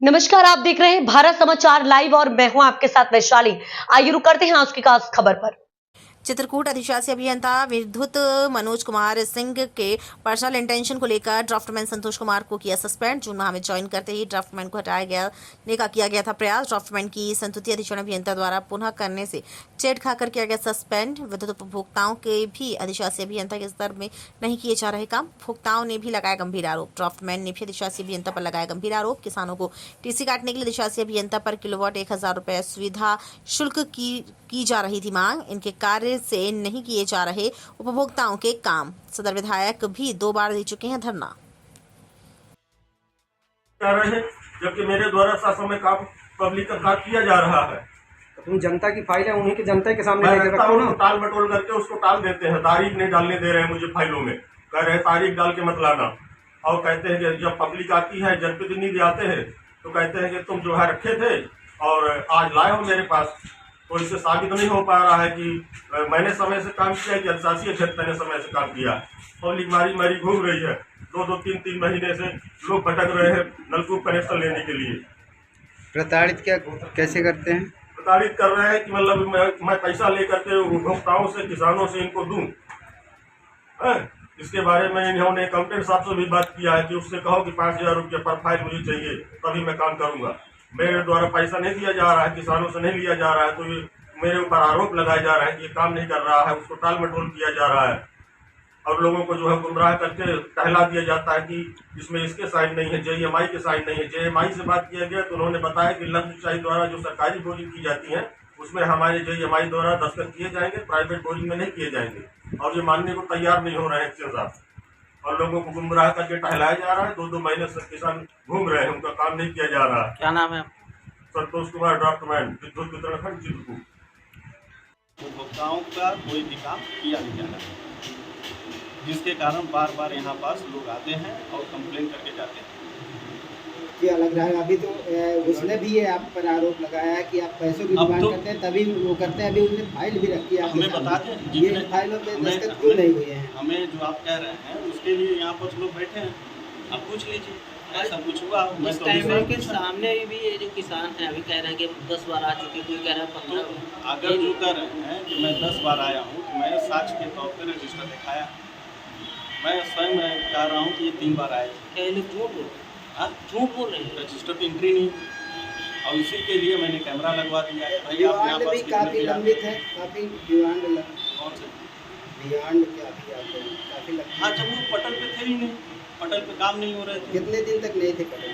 नमस्कार, आप देख रहे हैं भारत समाचार लाइव और मैं हूं आपके साथ वैशाली। आइए रुक करते हैं आज की खास खबर पर। चित्रकूट अधिशासी अभियंता विद्युत मनोज कुमार सिंह के पर्सनल इंटेंशन को लेकर ड्राफ्टमैन संतोष कुमार को किया सस्पेंड। जून माह में ज्वाइन करते ही ड्राफ्टमैन को हटाया गया का किया गया था प्रयास। ड्राफ्टमैन की संतुति अधिशासी अभियंता द्वारा पुनः करने से चेट खाकर किया गया सस्पेंड। विद्युत उपभोक्ताओं के भी अधिशासी अभियंता के स्तर में नहीं किए जा रहे काम, उपभोक्ताओं ने भी लगाया गंभीर आरोप। ड्राफ्टमैन ने भी अधिशासी अभियंता पर लगाया गंभीर आरोप। किसानों को टीसी काटने के लिए अधिशासी अभियंता पर किलोवाट 1000 रुपये सुविधा शुल्क की जा रही थी मांग। इनके कार्य से नहीं किए जा रहे उपभोक्ताओं के काम। सदर विधायक भी 2 बार दे चुके हैं धरना। जबकि मेरे द्वारा शासन काम पब्लिक का काम किया जा रहा है। तो तुम जनता की फाइल है उन्हीं के जनता के सामने लेकर रखो ना। टाल मटोल करके उसको टाल देते हैं, तारीख नहीं डालने दे रहे हैं मुझे फाइलों में। कह रहे हैं तारीख डाल के मत लाना, और कहते हैं कि जब पब्लिक आती है, जनप्रतिनिधि आते हैं तो कहते हैं कि तुम जो है रखे थे और आज लाए हो मेरे पास। तो इससे साबित नहीं हो पा रहा है कि मैंने समय से काम किया कि अधिशासी अध्यक्ष ने समय से काम किया। पब्लिक मारी घूम रही है। 2-2, 3-3 महीने से लोग भटक रहे हैं नलकूप कनेक्शन लेने के लिए। प्रताड़ित क्या कैसे करते हैं? प्रताड़ित कर रहे हैं कि मतलब मैं पैसा लेकर के उपभोक्ताओं से, किसानों से इनको दूं। इसके बारे में इन्होंने अकाउंटेंट साहब से भी बात किया है कि उससे कहो कि 5000 रुपये पर फाइल मुझे चाहिए, तभी मैं काम करूंगा। मेरे द्वारा पैसा नहीं दिया जा रहा है, किसानों से नहीं लिया जा रहा है, तो ये मेरे ऊपर आरोप लगाए जा रहे हैं कि ये काम नहीं कर रहा है, उसको टाल मटोल किया जा रहा है और लोगों को जो है गुमराह करके टहला दिया जाता है कि इसमें इसके साइन नहीं है, JMI के साइन नहीं है। JMI से बात किया गया तो उन्होंने बताया कि लघु सिंचाई द्वारा जो सरकारी बोरिंग की जाती है उसमें हमारे JMI द्वारा दस्तखत किए जाएंगे, प्राइवेट बोरिंग में नहीं किए जाएंगे। और ये मानने को तैयार नहीं हो रहे हैं एक्शन साहब, और लोगों को गुमराह करके टहलाया जा रहा है। 2-2 महीने से किसान घूम रहे हैं, उनका काम नहीं किया जा रहा है। क्या नाम है? संतोष कुमार, ड्राफ्टमैन, विद्युत वितरण खंड चित्रकूट। उपभोक्ताओं का कोई भी काम किया नहीं जा रहा, जिसके कारण बार बार यहाँ पास लोग आते हैं और कंप्लेन करके जाते हैं। क्या लग रहा है अभी तो उसने भी ये आप पर आरोप लगाया है कि आप पैसों की डिमांड करते हैं तभी वो करते हैं। अभी उसने फाइल भी रखी है, हमें बता दें ये फाइलों पे दस्तखत क्यों नहीं हुए हैं? हमें जो आप कह रहे हैं उसके लिए यहाँ पर लोग बैठे हैं, आप पूछ लीजिए ऐसा कुछ हुआ। इस टाइम के सामने भी ये जो किसान है अभी कह रहे हैं कि 10 बार आ चुके, कोई कह रहा है 15। अगर जो कह रहे हैं कि मैं 10 बार आया हूँ तो मैं साक्ष्य के तौर पर रजिस्टर दिखाया। मैं स्वयं कह रहा हूँ कि ये 3 बार आए। क्या ये लोग झूठ बोल रहे हैं? झूठ बोल रहे हैं। रजिस्टर की एंट्री नहीं, और इसी के लिए मैंने कैमरा लगवा दिया है। भैया आप यहाँ भी काफी लंबित है, काफी डिमांड कौन से डिमांड क्या काफी लंबी। हाँ, जब वो पटल पे थे ही नहीं, पटल पे काम नहीं हो रहे थे। कितने दिन तक नहीं थे पटल?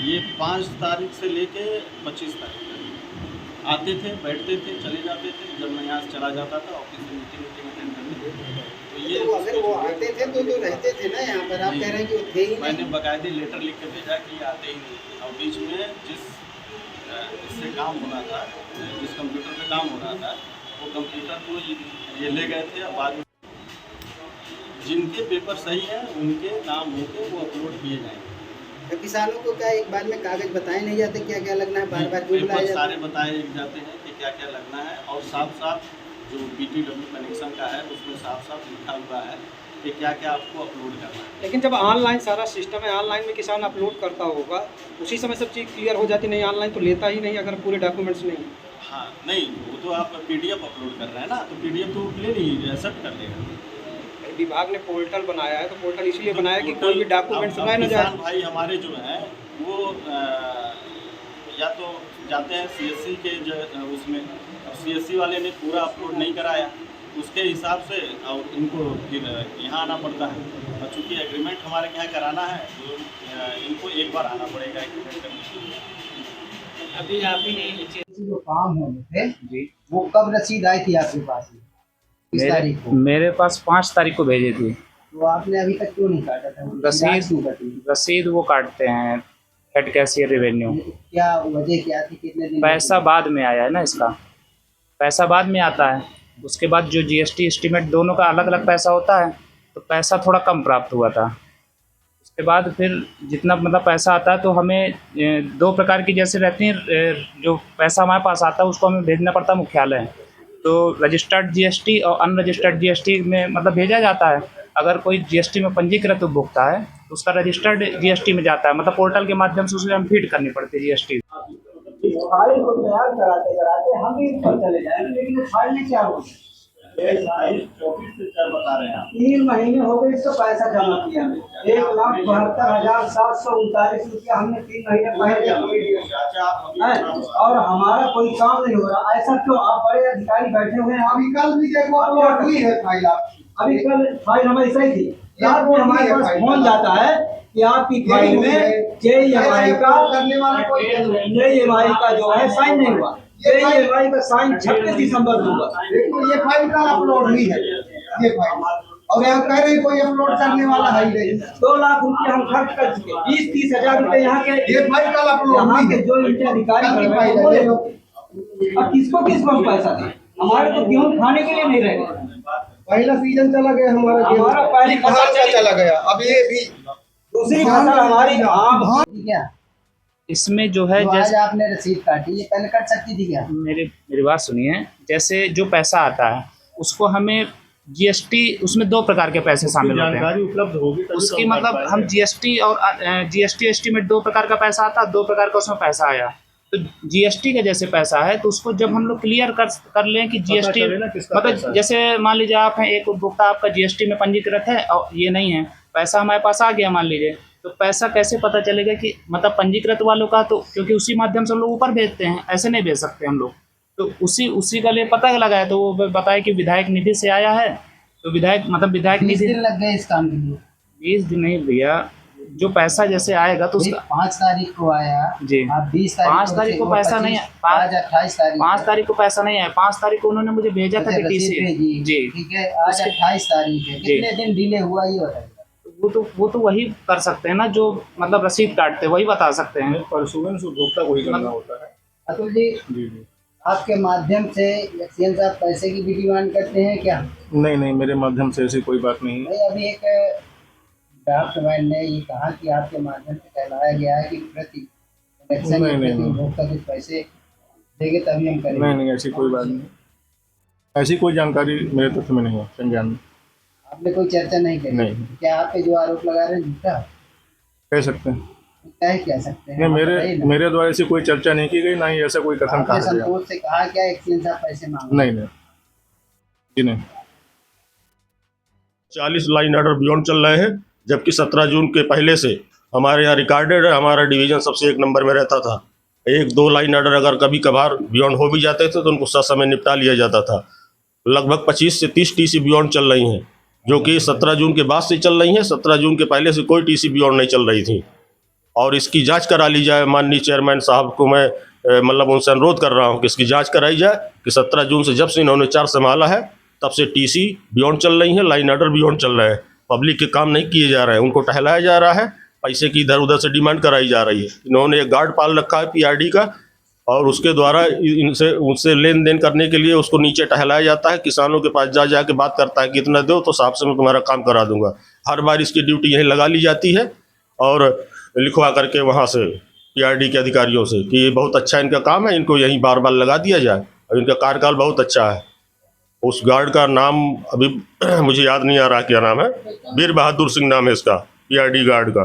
ये 5 तारीख से लेके 25 तारीख तक आते थे, बैठते थे, चले जाते थे। जब मैं यहाँ से चला जाता था ऑफिस में मीटिंग अटेंड करने, तो ये तो अगर वो आते थे तो रहते थे ना यहाँ पर। आप कह रहे हैं कि वो थे ही नहीं। मैंने बाकायदे लेटर लिख के भेजा कि ये आते ही नहीं। और बीच में जिससे काम होना था, जिस कंप्यूटर पे काम होना था, वो कंप्यूटर को ये ले गए थे। और बाद में जिनके पेपर सही है उनके नाम होके वो अपलोड किए जाएंगे। तो किसानों को क्या एक बार में कागज बताए नहीं जाते क्या क्या लगना है? बार क्यों बुलाया जाता है? सारे बताए जाते हैं कि क्या क्या लगना है, और साफ साफ जो PTW कनेक्शन का है उसमें साफ साफ लिखा हुआ है कि क्या क्या आपको अपलोड करना है। लेकिन जब ऑनलाइन सारा सिस्टम है, ऑनलाइन में किसान अपलोड करता होगा, उसी समय सब चीज़ क्लियर हो जाती। नहीं ऑनलाइन तो लेता ही नहीं अगर पूरे डॉक्यूमेंट्स नहीं। हाँ नहीं, वो तो आप PDF अपलोड कर रहे हैं ना, तो PDF तो ले नहीं एक्सेप्ट कर लेगा। विभाग ने पोर्टल बनाया है तो पोर्टल इसलिए बनाया कि कोई भी डॉक्यूमेंट सुनाए ना जाए। भाई हमारे जो हैं वो या तो जाते हैं CSC के उसमें, अब CSC वाले ने पूरा अपलोड नहीं कराया उसके हिसाब से, और इनको फिर यहाँ आना पड़ता है। और चूँकि एग्रीमेंट हमारे यहाँ कराना है तो इनको एक बार आना पड़ेगा एग्रीमेंट करने के लिए। अभी आप ही नहीं जो काम होने थे जी, वो कब रसीद आई थी आपके पास? किस तारीख को? मेरे पास 5 तारीख को भेजी थी। तो आपने अभी तक क्यों नहीं काटा था? रसीद वो काटते हैं हेड कैशियर रेवेन्यू। क्या वजह क्या थी? कितने दिन? पैसा बाद में आया है ना, इसका पैसा बाद में आता है। उसके बाद जो GST एस्टीमेट दोनों का अलग अलग पैसा होता है, तो पैसा थोड़ा कम प्राप्त हुआ था। उसके बाद फिर जितना मतलब पैसा आता है तो हमें 2 प्रकार की जैसे रहती हैं, जो पैसा हमारे पास आता है उसको हमें भेजना पड़ता है मुख्यालय। तो रजिस्टर्ड GST और अनरजिस्टर्ड GST में मतलब भेजा जाता है। अगर कोई GST में पंजीकृत उपभोक्ता है तो उसका रजिस्टर्ड जीएसटी में जाता है, मतलब पोर्टल के माध्यम से उसे हम फीड करनी पड़ती है जीएसटी। फाइल को तैयार कराते कराते हम भी ऊपर चले जाएंगे, लेकिन वो फाइल नहीं क्या होगी। 3 महीने हो गए इसका पैसा जमा किया, 1,72,739 रुपया हमने 3 महीने पहले जमा किया, और हमारा कोई काम नहीं हो रहा। ऐसा क्यों? आप बड़े अधिकारी बैठे हुए हैं। अभी कल भी देखो अपलोड हुई है फाइल, अभी कल फाइल हमारी सही थी, रात में हमारे पास फोन जाता है कि आपकी फाइल में JEMI का जो है साइन नहीं हुआ, JEMI का साइन 26 दिसंबर को हुआ। देखो ये फाइल कल अपलोड हुई है, ये फाइल, और यहाँ कह रहे कोई अपलोड करने वाला है ही नहीं। 2 लाख रुपया हम खर्च कर चुके, 20-30 हजार रुपए यहाँ के, ये फाइल कल अपलोड, यहाँ के जो इनके अधिकारी अब किसको हम पैसा दें? हमारे तो गेहूँ खाने के लिए नहीं रह गए। पहला सीजन चला गया हमारा पहली फसल चला गया, अब ये भी दूसरी फसल हमारी क्या? इसमें जो है तो जैसे आज आपने रसीद काटी, ये पहले कट सकती थी क्या? मेरी बात सुनिए, जैसे जो पैसा आता है उसको हमें जीएसटी, उसमें 2 प्रकार के पैसे शामिल होते हैं, उपलब्ध होगी उसकी मतलब हम जीएसटी और जीएसटी एस्टीमेट 2 प्रकार का पैसा आता है, 2 प्रकार का उसमें पैसा आया। तो जीएसटी का जैसे पैसा है तो उसको जब हम लोग क्लियर कर लें कि जीएसटी मतलब जैसे मान लीजिए आप हैं, एक उपभोक्ता आपका जीएसटी में पंजीकृत है और ये नहीं है, पैसा हमारे पास आ गया मान लीजिए, तो पैसा कैसे पता चलेगा कि मतलब पंजीकृत वालों का, तो क्योंकि उसी माध्यम से हम लोग ऊपर भेजते हैं, ऐसे नहीं भेज सकते हम लोग, तो उसी का लिए पता लगाया तो वो बताया कि विधायक निधि से आया है, तो विधायक निधि लग गए इस काम के लिए। 20 दिन नहीं भैया, जो पैसा जैसे आएगा तो उसका 5 तारीख को आया जी, आप 20 तारीख 5 तारीख को पैसा नहीं है, 5 तारीख को पैसा नहीं आया, 5 तारीख को उन्होंने मुझे भेजा था टीसी जी, ठीक है, आज 28 तारीख है, कितने दिन डिले हुआ ये बताइए। वो तो वही कर सकते हैं ना, जो मतलब रसीद काटते हैं वही बता सकते हैं, परसुवेंस उपभोक्ता को ही करना होता है। अतुल जी, आपके माध्यम से सीएम साहब पैसे की भी डिमांड करते हैं क्या? नहीं, मेरे माध्यम से ऐसी कोई बात नहीं है। अभी एक ड्राफ्टमैन ने ये कहा कि आपके माध्यम से कहलाया गया है कि प्रति इलेक्शन उपभोक्ता कुछ पैसे देंगे तभी हम करेंगे। नहीं, ऐसी कोई बात नहीं, ऐसी कोई जानकारी मेरे तथ्य में नहीं है, संज्ञान में। आपने कोई चर्चा नहीं करी? नहीं। क्या आप पे जो आरोप लगा रहे हैं झूठा कह सकते हैं? क्या कह सकते हैं? मेरे द्वारा ऐसी कोई चर्चा नहीं की गई, ना ही ऐसा कोई कथन कहा गया। संतोष से कहा क्या एक्सीडेंट साहब पैसे मांगे? नहीं। 40 लाइन ऑर्डर बियॉन्ड चल रहे हैं, जबकि 17 जून के पहले से हमारे यहाँ रिकॉर्डेड है, हमारा डिवीज़न सबसे 1 नंबर में रहता था। 1-2 लाइन ऑर्डर अगर कभी कभार बियॉन्ड हो भी जाते थे तो उनको समय निपटा लिया जाता था। लगभग 25 से 30 टीसी बियॉन्ड चल रही हैं, जो कि 17 जून के बाद से चल रही हैं। 17 जून के पहले से कोई टीसी बियॉन्ड नहीं चल रही थी, और इसकी जांच करा ली जाए। माननीय चेयरमैन साहब को मैं मतलब उनसे अनुरोध कर रहा हूं कि इसकी जांच कराई जाए कि 17 जून से जब से इन्होंने चार्ज संभाला है तब से टीसी बियॉन्ड चल रही है, लाइन ऑर्डर बियॉन्ड चल रहे हैं, पब्लिक के काम नहीं किए जा रहे हैं, उनको टहलाया जा रहा है, पैसे की इधर उधर से डिमांड कराई जा रही है। इन्होंने एक गार्ड पाल रखा है पीआरडी का, और उसके द्वारा उनसे लेन देन करने के लिए उसको नीचे टहलाया जाता है। किसानों के पास जा के बात करता है कि इतना दो तो साहब से मैं तुम्हारा काम करा दूंगा। हर बार इसकी ड्यूटी यहीं लगा ली जाती है और लिखवा करके वहाँ से पीआरडी के अधिकारियों से कि ये बहुत अच्छा इनका काम है, इनको यहीं बार बार लगा दिया जाए, और इनका कार्यकाल बहुत अच्छा है। उस गार्ड का नाम अभी मुझे याद नहीं आ रहा क्या नाम है, वीर बहादुर सिंह नाम है इसका, पीआरडी गार्ड का।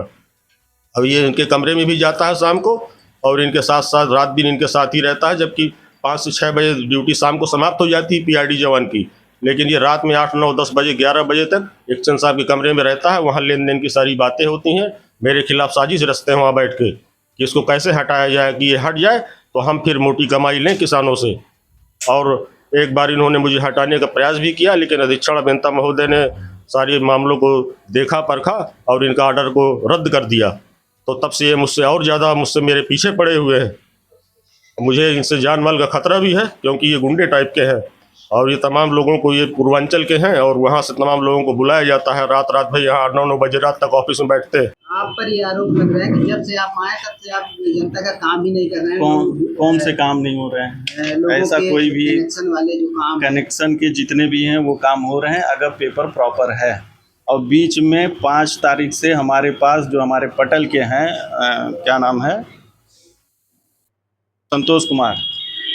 अब ये इनके कमरे में भी जाता है शाम को, और इनके साथ साथ रात दिन इनके साथ ही रहता है, जबकि 5 से 6 बजे ड्यूटी शाम को समाप्त हो जाती है पीआरडी जवान की, लेकिन ये रात में 8, 9, 10 बजे 11 बजे तक एक्शन साहब के कमरे में रहता है। वहाँ लेन देन की सारी बातें होती हैं, मेरे खिलाफ साजिश रचते हैं वहाँ बैठ के कि इसको कैसे हटाया जाए, कि ये हट जाए तो हम फिर मोटी कमाई लें किसानों से। और एक बार इन्होंने मुझे हटाने का प्रयास भी किया, लेकिन अधीक्षण अभियंता महोदय ने सारे मामलों को देखा परखा और इनका ऑर्डर को रद्द कर दिया। तो तब से ये मुझसे और ज़्यादा मेरे पीछे पड़े हुए हैं। मुझे इनसे जान माल का खतरा भी है, क्योंकि ये गुंडे टाइप के हैं, और ये तमाम लोगों को, ये पूर्वांचल के हैं, और वहाँ से तमाम लोगों को बुलाया जाता है। रात भाई यहाँ 8-9 बजे रात तक ऑफिस में बैठते हैं। आप पर ये आरोप लग रहा है कि जब से आप आए तब से आप जनता का काम ही नहीं कर रहे हैं। कौन से काम नहीं हो रहे हैं? ऐसा कोई भी कनेक्शन वाले जो काम, कनेक्शन के जितने भी हैं वो काम हो रहे हैं अगर पेपर प्रॉपर है। और बीच में 5 तारीख से हमारे पास जो हमारे पटल के हैं, क्या नाम है, संतोष कुमार,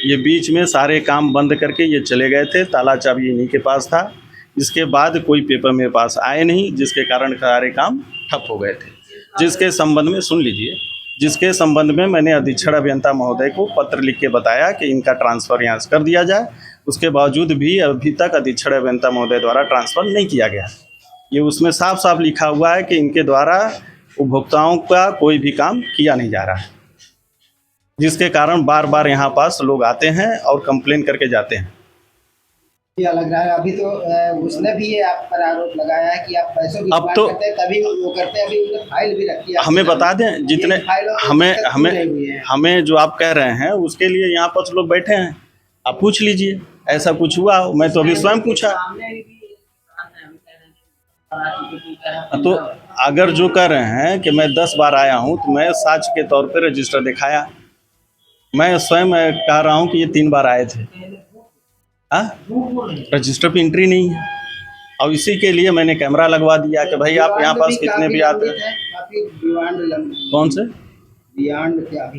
ये बीच में सारे काम बंद करके ये चले गए थे। ताला चाबी इन्हीं के पास था। इसके बाद कोई पेपर मेरे पास आए नहीं, जिसके कारण सारे काम ठप हो गए थे। जिसके संबंध में सुन लीजिए, जिसके संबंध में मैंने अधीक्षण अभियंता महोदय को पत्र लिख के बताया कि इनका ट्रांसफ़र यहाँ से कर दिया जाए। उसके बावजूद भी अभी तक अधीक्षण अभियंता महोदय द्वारा ट्रांसफ़र नहीं किया गया। ये उसमें साफ साफ लिखा हुआ है कि इनके द्वारा उपभोक्ताओं का कोई भी काम किया नहीं जा रहा है, जिसके कारण बार बार यहाँ पास लोग आते हैं और कंप्लेन करके जाते हैं। क्या लग रहा है अभी तो उसने भी ये आप पर आरोप लगाया है कि आप पैसों की अब बात तो करते हैं तभी वो करते हैं, अभी उन्होंने फाइल भी रखी है। हमें बता दें, जितने हमें जो आप कह रहे हैं उसके लिए यहाँ पर लोग बैठे हैं, आप पूछ लीजिए ऐसा कुछ हुआ। मैं तो अभी स्वयं पूछा। तो अगर जो कह रहे हैं कि मैं 10 बार आया हूँ तो मैं साक्ष्य के तौर पे रजिस्टर दिखाया। मैं स्वयं कह रहा हूँ कि ये 3 बार आए थे, रजिस्टर पे एंट्री नहीं है। और इसी के लिए मैंने कैमरा लगवा दिया कि भाई आप यहाँ पास कितने भी आते हैं। काफी बियॉन्ड कौन से बियॉन्ड क्या